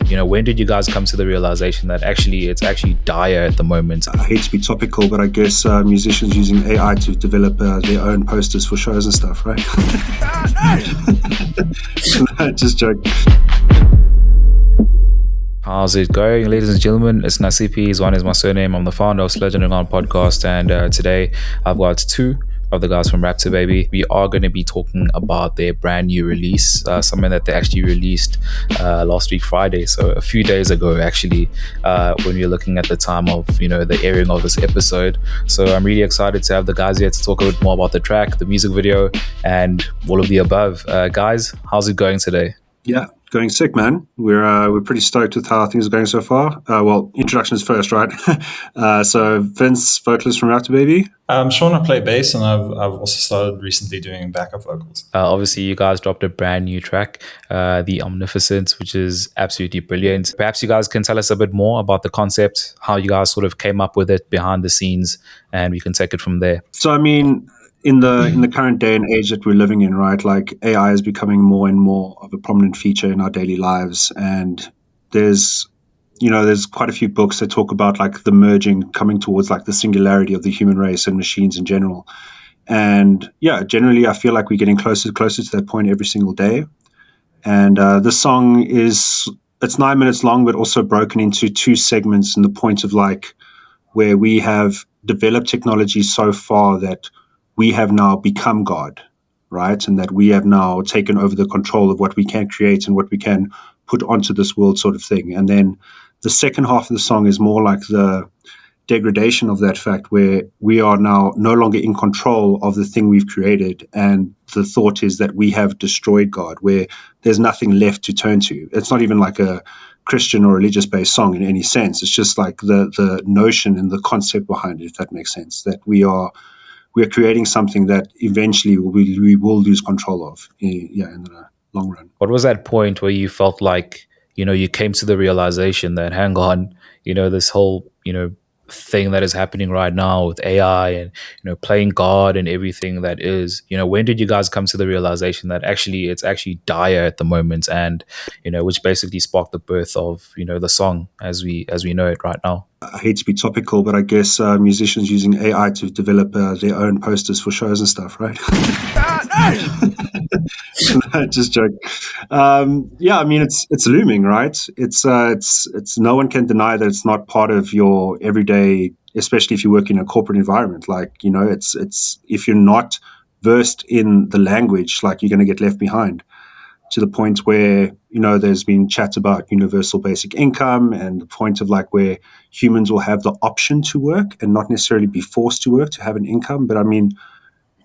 When did you guys come to the realization that it's actually dire at the moment? I hate to be topical, but I guess musicians using AI to develop their own posters for shows and stuff, right? Just joking. How's it going, ladies and gentlemen? It's Nasiphi. Zwane is my surname. I'm the founder of Sledge Underground podcast, and today I've got two of the guys from Raptorbaby. We are going to be talking about their brand new release, something that they actually released last week Friday, so a few days ago actually, when we're looking at the time of the airing of this episode. So I'm really excited to have the guys here to talk a bit more about the track, the music video, and all of the above. Guys, how's it going today? Yeah, going sick, man. We're pretty stoked with how things are going so far. Well, introductions first, right? So Vince, vocalist from Raptorbaby. Sean, I play bass, and I've also started recently doing backup vocals. Obviously, you guys dropped a brand new track, the Omnificent, which is absolutely brilliant. Perhaps you guys can tell us a bit more about the concept, how you guys sort of came up with it behind the scenes, and we can take it from there. So, I mean, in the current day and age that we're living in, right, like AI is becoming more and more of a prominent feature in our daily lives. And there's quite a few books that talk about like the merging, coming towards like the singularity of the human race and machines in general. And yeah, generally I feel like we're getting closer to that point every single day. And this song it's 9 minutes long, but also broken into two segments in the point of like where we have developed technology so far that we have now become God, right? And that we have now taken over the control of what we can create and what we can put onto this world, sort of thing. And then the second half of the song is more like the degradation of that fact, where we are now no longer in control of the thing we've created. And the thought is that we have destroyed God, where there's nothing left to turn to. It's not even like a Christian or religious-based song in any sense. It's just like the notion and the concept behind it, if that makes sense, that we're creating something that eventually we will lose control of in the long run. What was that point where you felt like, you came to the realization that, hang on, this whole, thing that is happening right now with AI and, playing God and everything that is, when did you guys come to the realization that it's actually dire at the moment, and, which basically sparked the birth of, the song as we know it right now? I hate to be topical, but I guess musicians using AI to develop their own posters for shows and stuff, right? Just joking. Yeah, I mean, it's looming, right? It's no one can deny that it's not part of your everyday, especially if you work in a corporate environment. Like, it's if you're not versed in the language, like you're going to get left behind. To the point where, there's been chats about universal basic income, and the point of like where humans will have the option to work and not necessarily be forced to work to have an income. But I mean,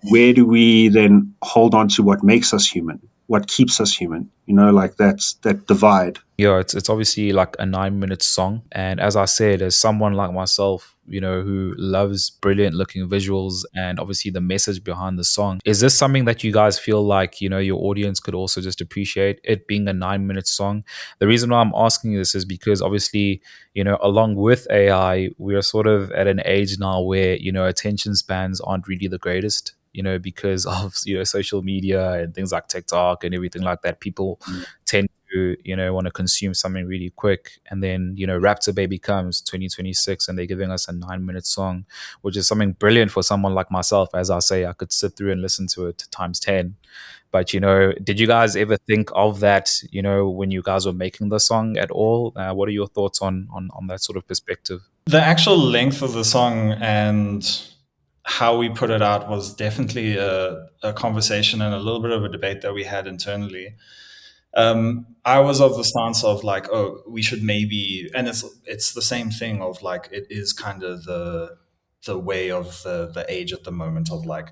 where do we then hold on to what makes us human? What keeps us human? Like that's that divide. Yeah, it's obviously like a 9-minute song. And as I said, as someone like myself, who loves brilliant looking visuals and obviously the message behind the song, is this something that you guys feel like, your audience could also just appreciate, it being a 9-minute song? The reason why I'm asking this is because obviously, along with AI, we are sort of at an age now where, attention spans aren't really the greatest. Because of, social media and things like TikTok and everything like that, people tend to, want to consume something really quick. And then, Raptorbaby comes 2026 and they're giving us a 9-minute song, which is something brilliant for someone like myself. As I say, I could sit through and listen to it times 10. But, did you guys ever think of that, when you guys were making the song at all? What are your thoughts on that sort of perspective? The actual length of the song and how we put it out was definitely a conversation and a little bit of a debate that we had internally. I was of the stance of like, oh, we should maybe, and it's the same thing of like, it is kind of the way of the age at the moment of like,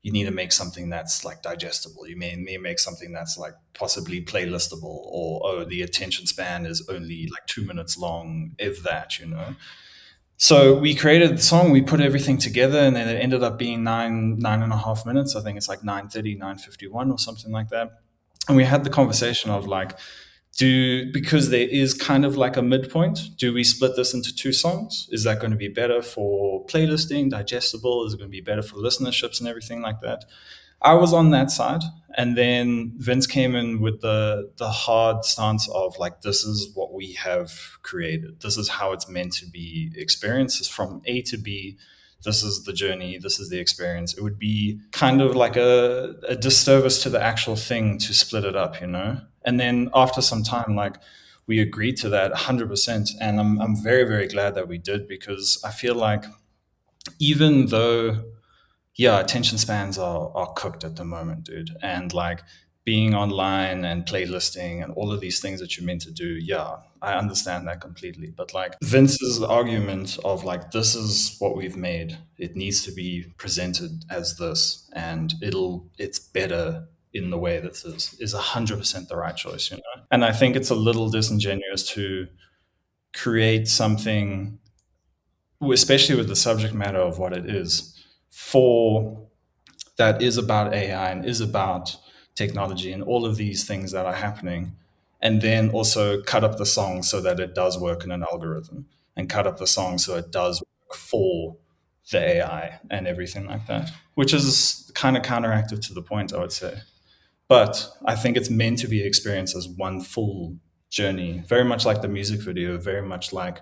you need to make something that's like digestible. You may make something that's like possibly playlistable, or the attention span is only like 2 minutes long, if that, So we created the song, we put everything together, and then it ended up being 9.5 minutes. I think it's like 9:30, 9:51 or something like that. And we had the conversation of like, because there is kind of like a midpoint, do we split this into 2 songs? Is that going to be better for playlisting, digestible? Is it going to be better for listenerships and everything like that? I was on that side. And then Vince came in with the hard stance of like, this is what we have created. This is how it's meant to be experienced. It's from A to B. This is the journey. This is the experience. It would be kind of like a disservice to the actual thing to split it up, you know? And then after some time, like, we agreed to that 100%. And I'm very, very glad that we did, because I feel like even though, yeah, attention spans are cooked at the moment, dude. And like being online and playlisting and all of these things that you're meant to do, yeah, I understand that completely. But like Vince's argument of like, this is what we've made, it needs to be presented as this, and it's better in the way that is 100% the right choice, you know? And I think it's a little disingenuous to create something, especially with the subject matter of what it is, for that is about AI and is about technology and all of these things that are happening, and then also cut up the song so that it does work in an algorithm, and cut up the song so it does work for the AI and everything like that, which is kind of counteractive to the point, I would say. But I think it's meant to be experienced as one full journey, very much like the music video, very much like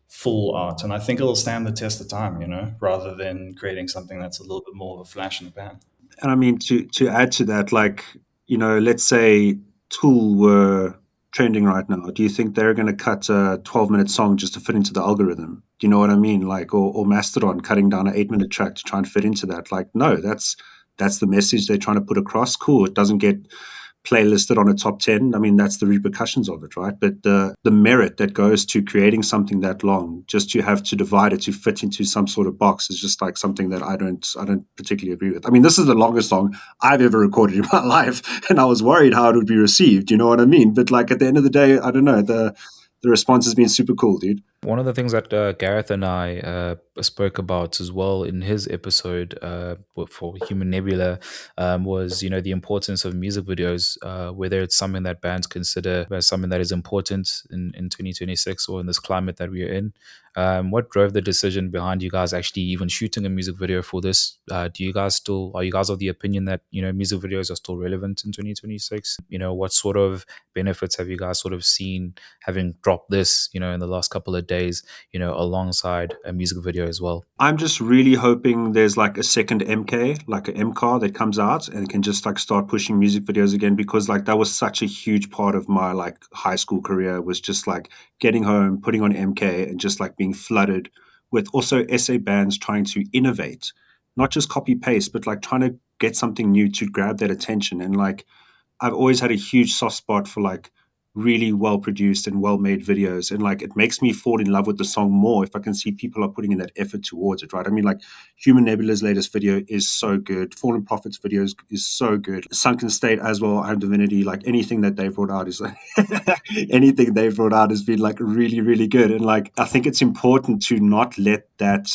full art. And I think it'll stand the test of time, you know, rather than creating something that's a little bit more of a flash in the pan. And I mean, to add to that, like, you know, let's say Tool were trending right now. Do you think they're going to cut a 12-minute song just to fit into the algorithm? Do you know what I mean? Like, or Mastodon cutting down an 8-minute track to try and fit into that? Like, no, that's the message they're trying to put across. Cool. It doesn't get playlisted on a top 10. I mean, that's the repercussions of it, right? But the merit that goes to creating something that long, just to have to divide it to fit into some sort of box, is just like something that I don't particularly agree with. I mean, this is the longest song I've ever recorded in my life, and I was worried how it would be received. You know what I mean? But like at the end of the day, I don't know. The response has been super cool, dude. One of the things that Gareth and I spoke about as well in his episode for Human Nebula was, you know, the importance of music videos, whether it's something that bands consider as something that is important in 2026 or in this climate that we are in. What drove the decision behind you guys actually even shooting a music video for this? Are you guys of the opinion that, you know, music videos are still relevant in 2026? You know, what sort of benefits have you guys sort of seen having dropped this, you know, in the last couple of days, you know, alongside a music video as well? I'm just really hoping there's like a second MK, like an MCAR that comes out and can just like start pushing music videos again, because like that was such a huge part of my like high school career, was just like getting home, putting on MK and just like being flooded with also SA bands trying to innovate, not just copy paste, but like trying to get something new to grab that attention. And like I've always had a huge soft spot for like really well produced and well made videos, and like it makes me fall in love with the song more if I can see people are putting in that effort towards it, right? I mean, like Human Nebula's latest video is so good, Fallen Prophets videos is so good, Sunken State as well, I'm Divinity, like anything that they've brought out is like anything they've brought out has been like really, really good. And like I think it's important to not let that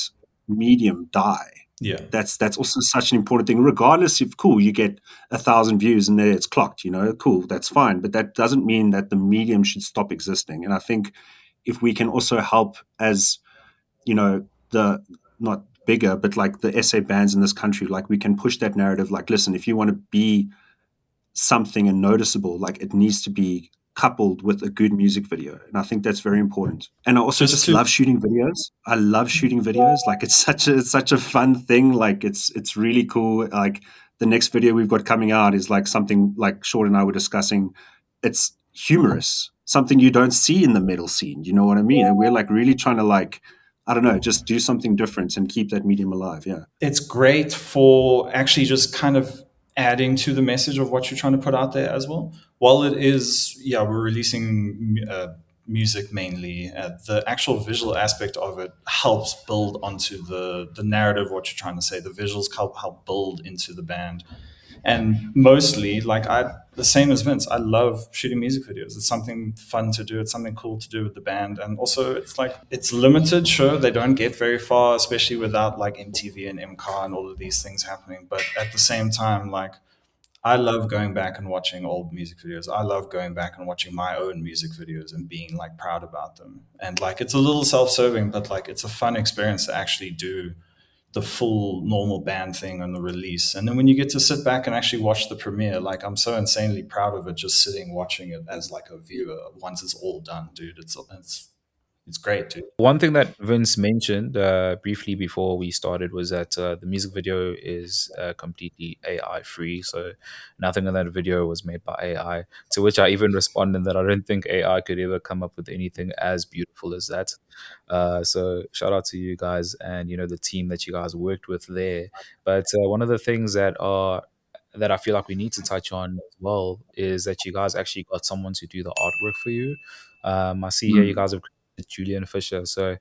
medium die. Yeah. That's also such an important thing, regardless if cool you get 1,000 views and there it's clocked, you know, cool, that's fine, but that doesn't mean that the medium should stop existing. And I think if we can also help, as you know, the not bigger but like the SA bands in this country, like we can push that narrative, like listen, if you want to be something and noticeable, like it needs to be coupled with a good music video. And I think that's very important. And I also just love shooting videos. I love shooting videos. Like it's such a fun thing. Like it's really cool. Like the next video we've got coming out is like something like Sean and I were discussing. It's humorous, something you don't see in the metal scene. You know what I mean? And we're like really trying to like, I don't know, just do something different and keep that medium alive. Yeah. It's great for actually just kind of adding to the message of what you're trying to put out there as well. While it is, yeah, we're releasing music mainly, the actual visual aspect of it helps build onto the narrative of what you're trying to say. The visuals help build into the band. And mostly, like the same as Vince, I love shooting music videos. It's something fun to do. It's something cool to do with the band. And also it's like, it's limited. Sure, they don't get very far, especially without like MTV and MCAR and all of these things happening. But at the same time, like I love going back and watching old music videos. I love going back and watching my own music videos and being like proud about them. And like, it's a little self-serving, but like, it's a fun experience to actually do the full normal band thing on the release. And then when you get to sit back and actually watch the premiere, like I'm so insanely proud of it, just sitting watching it as like a viewer once it's all done, dude. It's great, dude. One thing that Vince mentioned briefly before we started was that the music video is completely AI free. So nothing in that video was made by AI. To which I even responded that I don't think AI could ever come up with anything as beautiful as that. So shout out to you guys and the team that you guys worked with there. But one of the things that I feel like we need to touch on as well is that you guys actually got someone to do the artwork for you. I see here you Mm. guys have Julian Fisher. So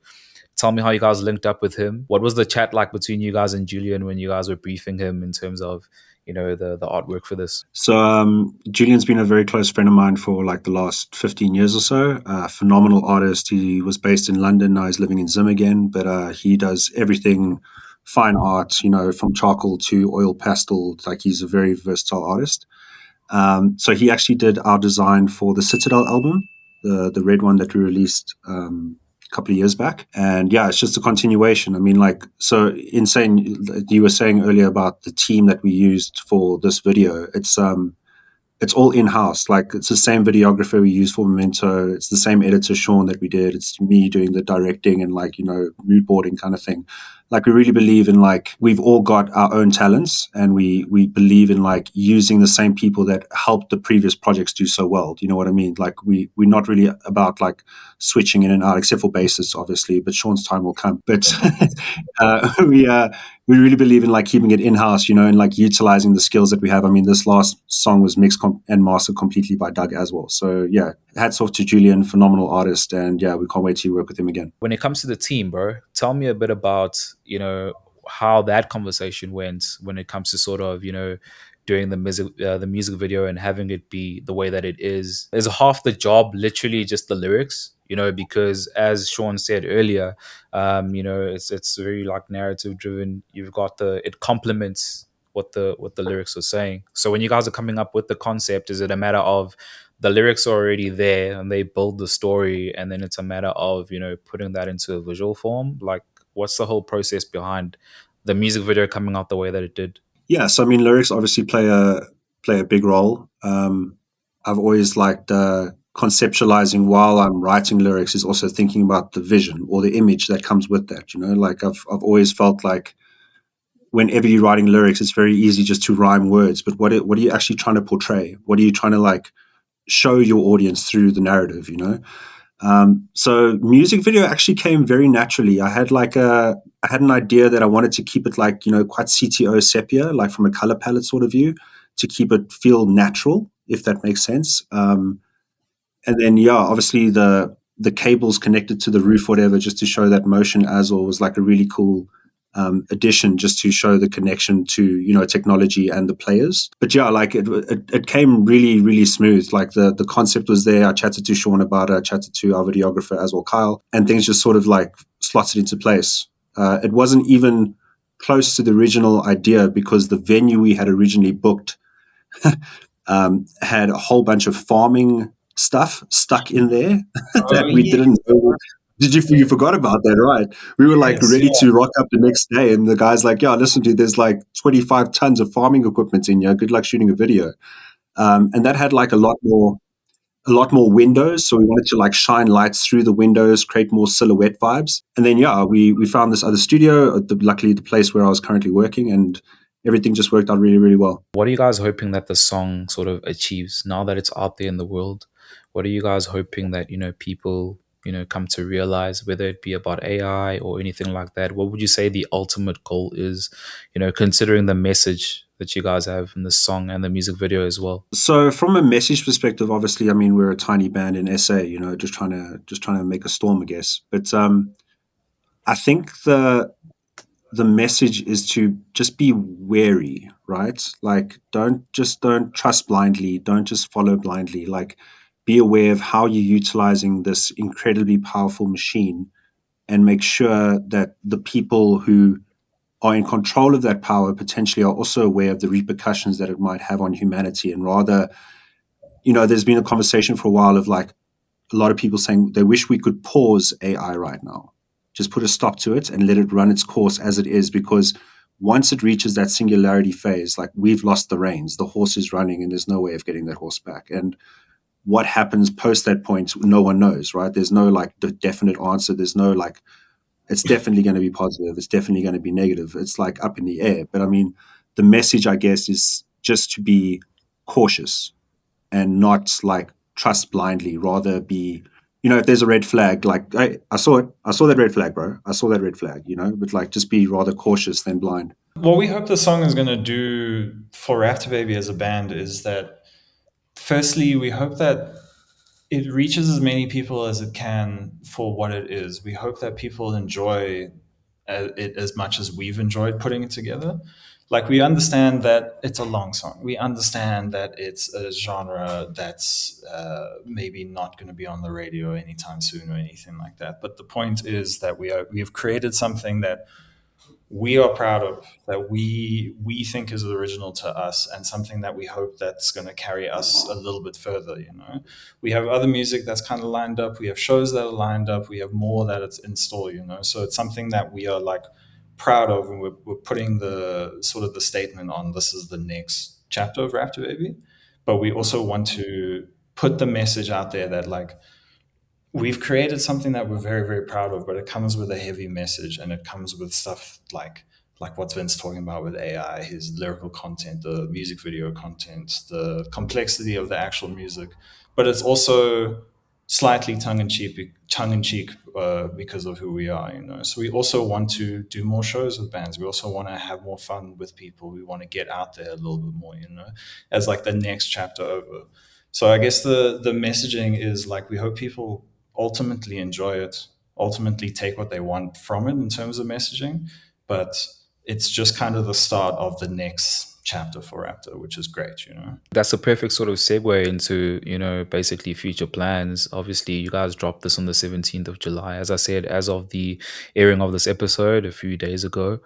tell me how you guys linked up with him. What was the chat like between you guys and Julian when you guys were briefing him in terms of, the artwork for this? So Julian's been a very close friend of mine for like the last 15 years or so. Phenomenal artist. He was based in London. Now he's living in Zim again, but he does everything fine art, from charcoal to oil pastel. Like he's a very versatile artist. So he actually did our design for the Citadel album, the red one that we released a couple of years back. And yeah, it's just a continuation. I mean, like, so insane. You were saying earlier about the team that we used for this video. It's all in-house. Like it's the same videographer we use for Memento. It's the same editor, Sean, that we did. It's me doing the directing and like, mood boarding kind of thing. Like we really believe in like, we've all got our own talents and we believe in like using the same people that helped the previous projects do so well. Do you know what I mean? Like we're not really about like switching in and out, except for bassists, obviously, but Sean's time will come. But we really believe in like keeping it in-house, and like utilizing the skills that we have. I mean, this last song was mixed and mastered completely by Doug as well. So yeah, hats off to Julian, phenomenal artist. And yeah, we can't wait to work with him again. When it comes to the team, bro, tell me a bit about, how that conversation went when it comes to sort of, doing the music video and having it be the way that it is. Is half the job literally just the lyrics? Because as Sean said earlier, it's very like narrative driven. You've got it complements what the lyrics are saying. So when you guys are coming up with the concept, is it a matter of the lyrics are already there and they build the story, and then it's a matter of putting that into a visual form? Like, what's the whole process behind the music video coming out the way that it did? Yeah, so I mean, lyrics obviously play a big role. I've always liked conceptualizing while I'm writing lyrics is also thinking about the vision or the image that comes with that. Like I've always felt like whenever you're writing lyrics, it's very easy just to rhyme words, but what are you actually trying to portray? What are you trying to like show your audience through the narrative? So music video actually came very naturally. I had an idea that I wanted to keep it like, quite CTO sepia, like from a color palette sort of view, to keep it feel natural, if that makes sense. And then, yeah, obviously the cables connected to the roof, whatever, just to show that motion as well was like a really cool addition, just to show the connection to technology and the players. But yeah, like it came really, really smooth. Like the concept was there. I chatted to Sean about it. I chatted to our videographer as well, Kyle, and things just sort of like slotted into place. It wasn't even close to the original idea because the venue we had originally booked had a whole bunch of farming stuff stuck in there that Oh we yeah. didn't know. You forgot about that, right? We were like Yes, ready yeah. to rock up the next day, and the guy's like, "Yeah, listen, dude, there's like 25 tons of farming equipment in here. Good luck shooting a video." And that had like a lot more windows, so we wanted to like shine lights through the windows, create more silhouette vibes. And then yeah, we found this other studio, luckily the place where I was currently working, and everything just worked out really, really well. What are you guys hoping that the song sort of achieves now that it's out there in the world? What are you guys hoping that, people, come to realize, whether it be about AI or anything like that? What would you say the ultimate goal is, considering the message that you guys have in the song and the music video as well? So from a message perspective, obviously, I mean, we're a tiny band in SA, just trying to make a storm, I guess. But I think the message is to just be wary, right? Like don't trust blindly, don't just follow blindly. Like be aware of how you're utilizing this incredibly powerful machine, and make sure that the people who are in control of that power potentially are also aware of the repercussions that it might have on humanity. And rather, there's been a conversation for a while of like a lot of people saying they wish we could pause AI right now, just put a stop to it and let it run its course as it is, because once it reaches that singularity phase, like, we've lost the reins. The horse is running and there's no way of getting that horse back. And what happens post that point, no one knows, right? There's no like definite answer. There's no like, it's definitely going to be positive. It's definitely going to be negative. It's like up in the air. But I mean, the message, I guess, is just to be cautious and not like trust blindly, rather be, if there's a red flag, like, hey, I saw it. I saw that red flag, bro. I saw that red flag, but like, just be rather cautious than blind. What we hope the song is going to do for Raptorbaby as a band is that, firstly, we hope that it reaches as many people as it can for what it is. We hope that people enjoy it as much as we've enjoyed putting it together. Like, we understand that it's a long song. We understand that it's a genre that's maybe not going to be on the radio anytime soon or anything like that. But the point is that we have created something that we are proud of, that we think is original to us, and something that we hope that's going to carry us a little bit further. We have other music that's kind of lined up. We have shows that are lined up. We have more that it's in store. So it's something that we are like proud of, and we're putting the sort of the statement on, this is the next chapter of Raptorbaby. But we also want to put the message out there that, like, we've created something that we're very, very proud of, but it comes with a heavy message, and it comes with stuff like what Vince talking about with AI, his lyrical content, the music video content, the complexity of the actual music. But it's also slightly tongue-in-cheek because of who we are, So we also want to do more shows with bands. We also want to have more fun with people. We want to get out there a little bit more, as like the next chapter over. So I guess the messaging is like, we hope people ultimately enjoy it, ultimately take what they want from it in terms of messaging, but it's just kind of the start of the next chapter for Raptor, which is great. That's a perfect sort of segue into, basically future plans. Obviously, you guys dropped this on the 17th of July. As I said, as of the airing of this episode a few days ago,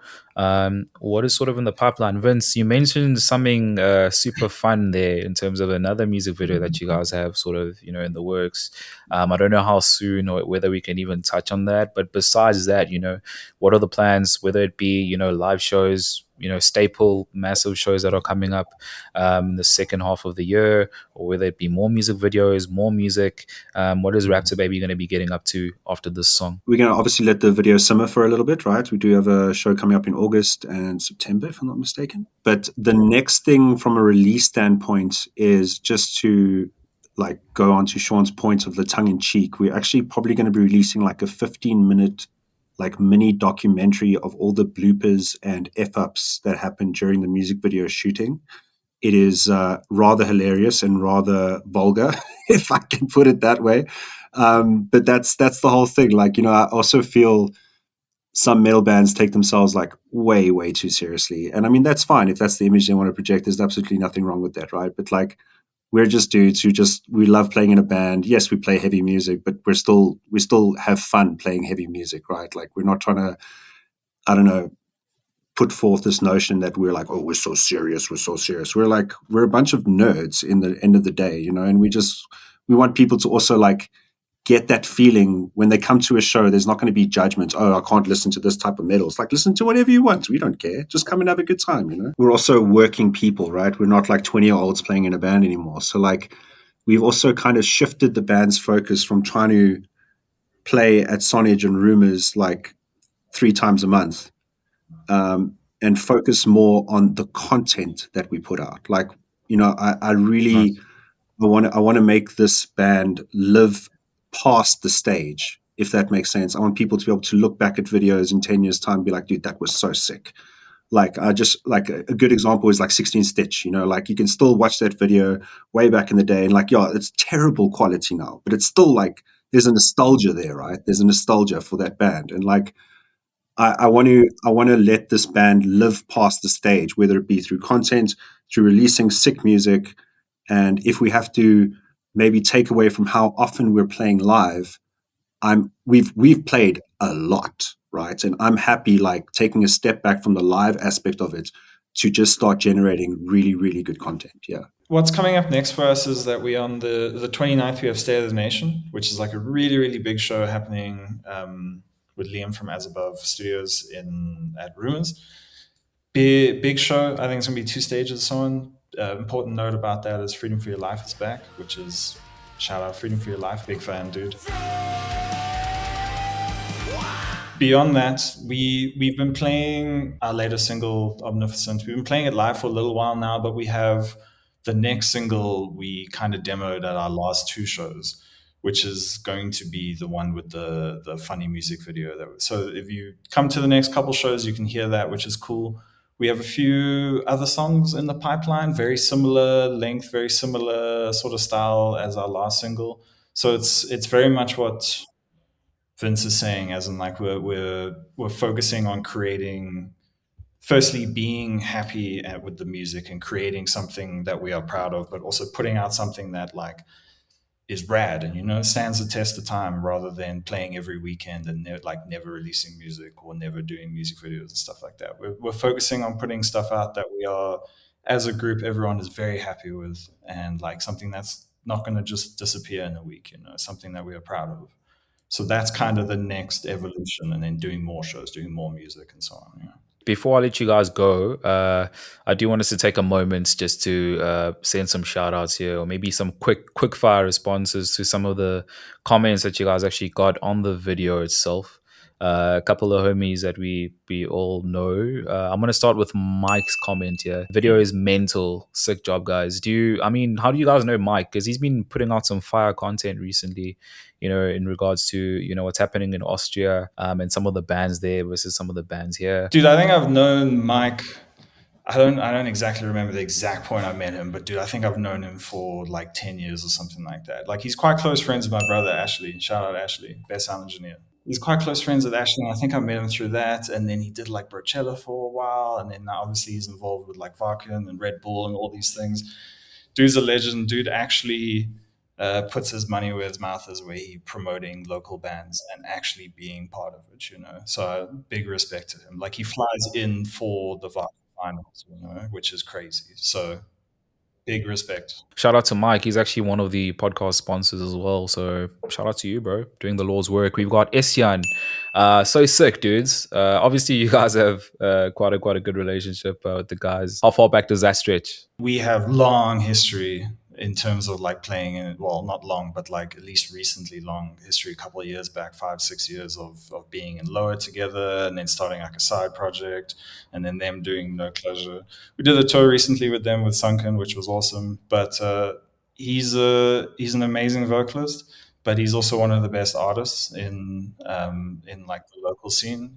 what is sort of in the pipeline? Vince, you mentioned something super fun there in terms of another music video that you guys have sort of, in the works. I don't know how soon or whether we can even touch on that. But besides that, what are the plans, whether it be, live shows, staple massive shows that are coming up in the second half of the year, or whether it be more music videos, more music? What is Raptorbaby going to be getting up to after this song? We're going to obviously let the video simmer for a little bit, right? We do have a show coming up in August and September, if I'm not mistaken. But the next thing from a release standpoint is just to like go on to Sean's point of the tongue-in-cheek. We're actually probably going to be releasing like a 15-minute like mini documentary of all the bloopers and F-ups that happened during the music video shooting. It is rather hilarious and rather vulgar, if I can put it that way. But that's the whole thing. Like, I also feel some metal bands take themselves like way, way too seriously. And I mean, that's fine. If that's the image they want to project, there's absolutely nothing wrong with that, right? But like, we're just dudes who we love playing in a band. Yes, we play heavy music, but we still have fun playing heavy music, right? Like, we're not trying to, I don't know, put forth this notion that we're like, oh, we're so serious. We're like, we're a bunch of nerds in the end of the day, and we want people to also like get that feeling when they come to a show. There's not going to be judgment. Oh, I can't listen to this type of metal. It's like, listen to whatever you want. We don't care. Just come and have a good time, We're also working people, right? We're not like 20-year-olds playing in a band anymore. So like, we've also kind of shifted the band's focus from trying to play at Sonnage and Rumors like 3 times a month, and focus more on the content that we put out. Like, I really, Nice. I want to make this band live past the stage, if that makes sense. I want people to be able to look back at videos in 10 years' time and be like, dude, that was so sick. Like, I just like a good example is like 16 Stitch, like you can still watch that video way back in the day and like, yeah, it's terrible quality now, but it's still like, there's a nostalgia there, right? There's a nostalgia for that band. And like, I want to let this band live past the stage, whether it be through content, through releasing sick music. And if we have to maybe take away from how often we're playing live, we've played a lot, right? And I'm happy like taking a step back from the live aspect of it to just start generating really, really good content. Yeah. What's coming up next for us is that we on the 29th, we have State of the Nation, which is like a really, really big show happening with Liam from As Above Studios in at Rumors. Big show. I think it's gonna be 2 stages. Someone important note about that is Freedom for Your Life is back, which is shout out Freedom for Your Life. Big fan, dude. Beyond that, we've been playing our latest single, Omnificent. We've been playing it live for a little while now, but we have the next single we kind of demoed at our last 2 shows, which is going to be the one with the funny music video. So if you come to the next couple shows, you can hear that, which is cool. We have a few other songs in the pipeline, very similar length, very similar sort of style as our last single. So it's very much what Vince is saying, as in like we're focusing on creating, firstly being happy with the music and creating something that we are proud of, but also putting out something that like is rad and stands the test of time, rather than playing every weekend and never releasing music or never doing music videos and stuff like that. We're focusing on putting stuff out that we are, as a group, everyone is very happy with, and like something that's not going to just disappear in a week, something that we are proud of. So that's kind of the next evolution, and then doing more shows, doing more music, and so on. Before I let you guys go, I do want us to take a moment just to send some shout outs here, or maybe some quick fire responses to some of the comments that you guys actually got on the video itself. A couple of homies that we all know. I'm gonna start with Mike's comment here. Video is mental, sick job, guys. How do you guys know Mike? Because he's been putting out some fire content recently, in regards to what's happening in Austria, and some of the bands there versus some of the bands here. Dude, I think I've known Mike. I don't exactly remember the exact point I met him, but dude, I think I've known him for like 10 years or something like that. Like, he's quite close friends with my brother Ashley. Shout out Ashley, best sound engineer. He's quite close friends with Ashley, and I think I met him through that. And then he did like Brochella for a while, and then now obviously he's involved with like Varkin and Red Bull and all these things. Dude's a legend. Dude actually puts his money where his mouth is, where he promoting local bands and actually being part of it, So big respect to him. Like, he flies in for the Varkin finals, which is crazy. So big respect. Shout out to Mike. He's actually one of the podcast sponsors as well. So shout out to you, bro, doing the Lord's work. We've got Esyan. So sick, dudes. Obviously, you guys have quite a good relationship with the guys. How far back does that stretch? We have long history in terms of like playing in, well, not long, but like at least recently long history, a couple of years back, 5-6 years of being in Lower together, and then starting like a side project, and then them doing No Closure. We did a tour recently with them with Sunken, which was awesome. But he's an amazing vocalist, but he's also one of the best artists in like the local scene.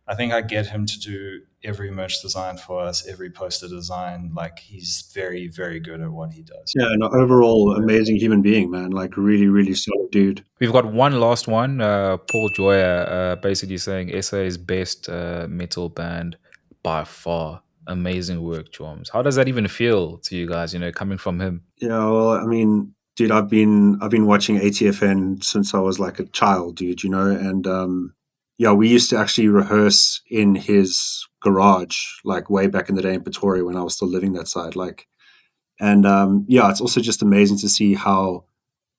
I think I get him to do every merch design for us, every poster design. Like, he's very, very good at what he does. Yeah, and overall amazing human being, man. Like, really, really solid dude. We've got one last one. Paul Joyer, basically saying SA's best metal band by far. Amazing work, Jorms. How does that even feel to you guys? Coming from him. Yeah, well, I mean, dude, I've been watching ATFN since I was like a child, dude. And yeah, we used to actually rehearse in his garage, like way back in the day in Pretoria when I was still living that side. And yeah, it's also just amazing to see how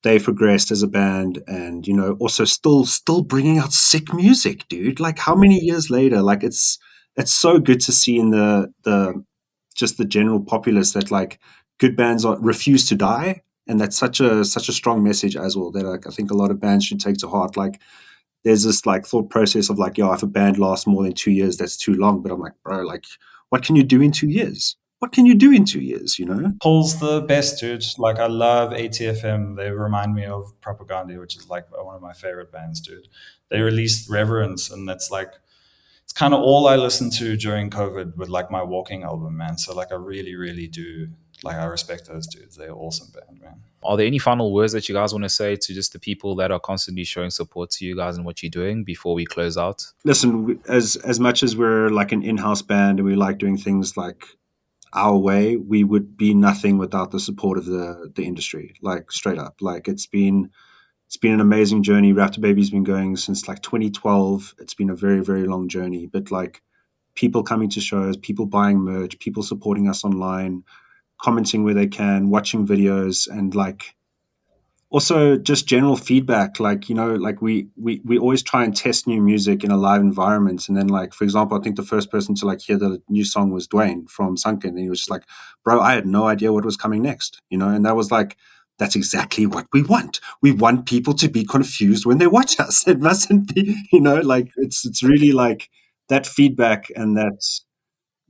they progressed as a band, and also still bringing out sick music, dude. Like, how many years later? Like, it's so good to see in the just the general populace that like good bands refuse to die, and that's such a strong message as well that like I think a lot of bands should take to heart. Like, there's this like thought process of like, yeah, if a band lasts more than 2 years, that's too long. But I'm like, bro, like, what can you do in 2 years? What can you do in 2 years, Paul's the best, dude. Like, I love ATFM. They remind me of Propaganda, which is like one of my favorite bands, dude. They released Reverence, and that's like, it's kind of all I listened to during COVID with like my walking album, man. So like, I really, really do, like, I respect those dudes. They're an awesome band, man. Are there any final words that you guys want to say to just the people that are constantly showing support to you guys and what you're doing before we close out? Listen, as much as we're like an in-house band and we like doing things like our way, we would be nothing without the support of the industry. Like, straight up. Like, it's been an amazing journey. Raptorbaby's been going since like 2012. It's been a very, very long journey. But like, people coming to shows, people buying merch, people supporting us online, commenting where they can, watching videos, and like, also just general feedback, like, like we always try and test new music in a live environment. And then, like, for example, I think the first person to like hear the new song was Dwayne from Sunken, and he was just like, bro, I had no idea what was coming next, and that was like, that's exactly what we want. We want people to be confused when they watch us. It mustn't be, like, it's really like that feedback, and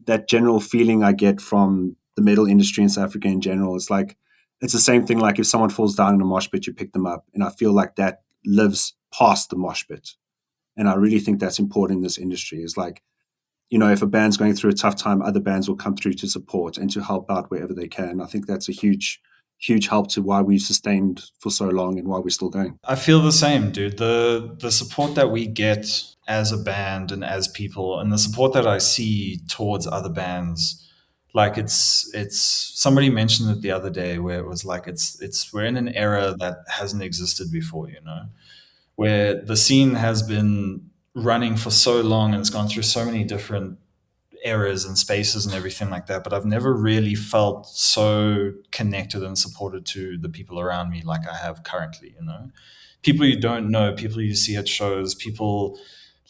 that general feeling I get from the metal industry in South Africa in general. It's like, it's the same thing. Like, if someone falls down in a mosh pit, you pick them up, and I feel like that lives past the mosh pit. And I really think that's important in this industry. Is like, if a band's going through a tough time, other bands will come through to support and to help out wherever they can. I think that's a huge, huge help to why we've sustained for so long and why we're still going. I feel the same, dude. The support that we get as a band and as people, and the support that I see towards other bands, like it's somebody mentioned it the other day where it was like it's we're in an era that hasn't existed before, where the scene has been running for so long and it's gone through so many different eras and spaces and everything like that, but I've never really felt so connected and supported to the people around me like I have currently, people you don't know, people you see at shows, people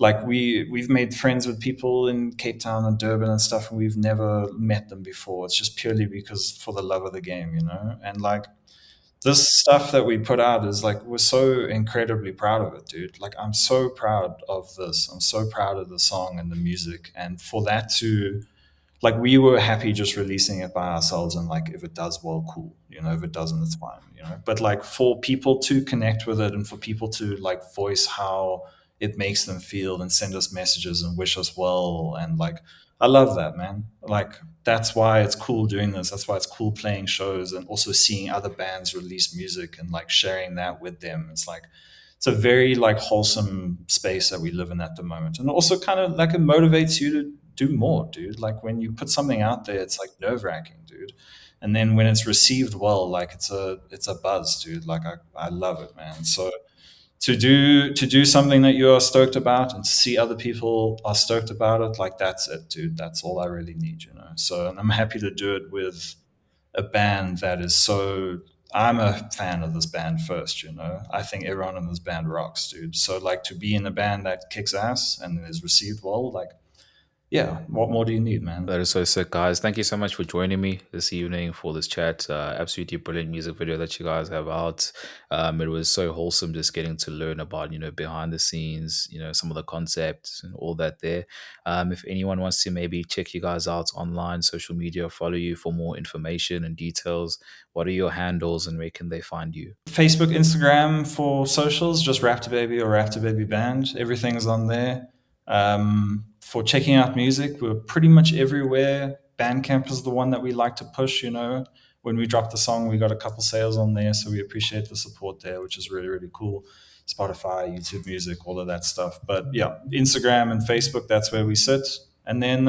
like we've made friends with people in Cape Town and Durban and stuff, and we've never met them before. It's just purely because for the love of the game, and like this stuff that we put out is like, we're so incredibly proud of it, dude. Like, I'm so proud of this. I'm so proud of the song and the music. And for that to, like, we were happy just releasing it by ourselves. And like, if it does well, cool. If it doesn't, it's fine, But like, for people to connect with it and for people to like voice how it makes them feel and send us messages and wish us well. And like, I love that, man. Like, that's why it's cool doing this. That's why it's cool playing shows and also seeing other bands release music and like sharing that with them. It's like, it's a very like wholesome space that we live in at the moment. And also kind of like it motivates you to do more, dude. Like when you put something out there, it's like nerve wracking, dude. And then when it's received well, like it's a buzz, dude. Like I love it, man. So to do something that you are stoked about and to see other people are stoked about it, like that's it, dude. That's all I really need, So and I'm happy to do it with a band that is so. I'm a fan of this band first, I think everyone in this band rocks, dude. So like to be in a band that kicks ass and is received well, like, yeah, what more do you need, man? That is so sick, guys. Thank you so much for joining me this evening for this chat. Absolutely brilliant music video that you guys have out. It was so wholesome just getting to learn about, behind the scenes, some of the concepts and all that there. If anyone wants to maybe check you guys out online, social media, follow you for more information and details, what are your handles and where can they find you? Facebook, Instagram for socials, just Raptorbaby or Raptorbaby Band. Everything's on there. For checking out music, we're pretty much everywhere. Bandcamp is the one that we like to push, When we drop the song, we got a couple sales on there, so we appreciate the support there, which is really, really cool. Spotify, YouTube Music, all of that stuff. But yeah, Instagram and Facebook, that's where we sit. And then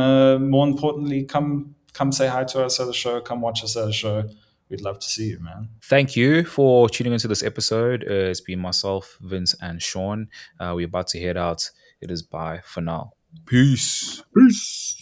more importantly, come say hi to us at the show. Come watch us at a show. We'd love to see you, man. Thank you for tuning into this episode. It's been myself, Vince, and Sean. We're about to head out. It is bye for now. Peace. Peace.